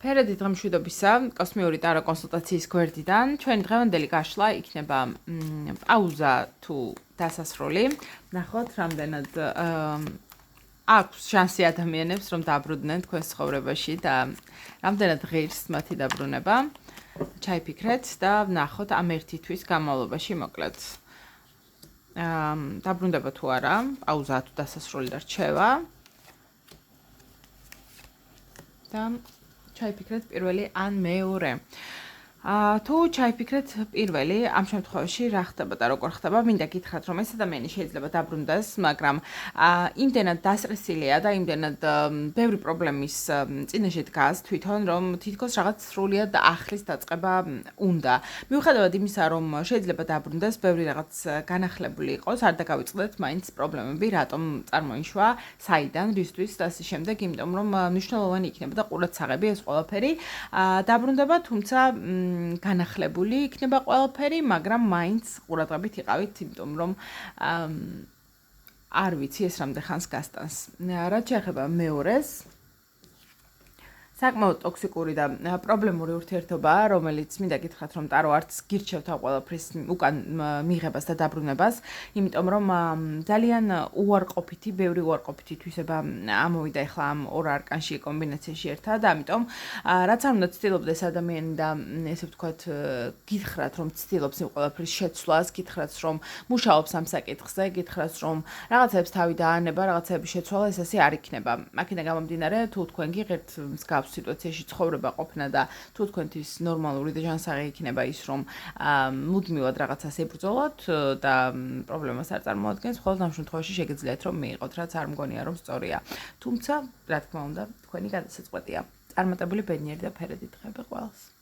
ფერადი დღემშვიდობისა, კოსმიური ტარო კონსულტაციის გვერდიდან. ჩვენი დღევანდელი გაშლა იქნება პაუზა თუ დასასრული. ნახოთ, რამდენად აქვს შანსი ადამიანებს, რომ დაბრუნდნენ თქვენს ცხოვრებაში და რამდენად ღირს მათი დაბრუნება. ჩაიფიქრეთ და ნახოთ ამ ერთი თვის განმავლობაში მოკლედ. დაბრუნდება თუ არა, პაუზა თუ დასასრული და რჩევა. და ჩაიფიქრეთ პირველი ან მეორე. თუ ჩაიფიქრეთ პირველი, ამ შემთხვევაში რა ხდება და როგორ ხდება, მინდა გითხრათ, რომ ეს ადამიანი შეიძლება დაბრუნდეს, მაგრამ იმდენად დასტრესილია და იმდენად ბევრი პრობლემის წინაშე დგას თვითონ, რომ თითქოს რაღაც სრულიად ახლის დაწყება უნდა. მიუხედავად იმისა, რომ შეიძლება დაბრუნდეს, ბევრი რაღაც განახლებული იყოს, არ დაგავიწყდეთ მაინც პრობლემები, რატომ წარმოიშვა, საიდან, რისთვის და ასე შემდეგ, იმიტომ რომ მნიშვნელოვანი იქნება და ყურადსაღები ეს ყველაფერი დაბრუნდება, თუმცა განახლებული იქნება ყველაფერი, მაგრამ მაინც ყურადღებით იყავით, იმიტომ რომ არ ვიცი ეს რამდენ ხანს გასტანს. რაც შეეხება მეორეს, საკმაოდ ტოქსიკური და პრობლემური ურთიერთობაა, რომელიც მინდა გითხრათ, რომ ტარო არც გირჩევთ ამ ყველაფრის უკან მიღებას და დაბრუნებას, იმიტომ რომ ძალიან უარყოფითი, ბევრი უარყოფითი თვისება ამოვიდა ახლა ამ ორ არკანში კომბინაციაში ერთად, ამიტომ რაც არ უნდა ცდილობდეს ადამიანი და ესე ვთქვათ, გითხრათ, რომ ცდილობს იმ ყველაფრის შეცვლას, გითხრათ, რომ მუშაობს ამ საკითხზე, გითხრათ, რომ რაღაცებს თავი დაანება, რაღაცების შეცვალა ეს ასე არ იქნება. აქედან გამომდინარე, თუ თქვენ გიღებთ მსგავს სიტუაციაში ცხოვრება ყოფნა და თუ თქვენთვის ნორმალური და ჯანსაღი იქნება ის, რომ მუდმივად რაღაცას ებრძოლოთ და პრობლემას არ წარმოადგენს, ხოლო ამ შემთხვევაში შეგიძლიათ რომ მიიღოთ, რაც არ მგონია რომ სწორია. თუმცა, რა თქმა უნდა, თქვენი გადასაწყვეტია. წარმატებული ბედნიერი და ფერადი დღეები ყველას.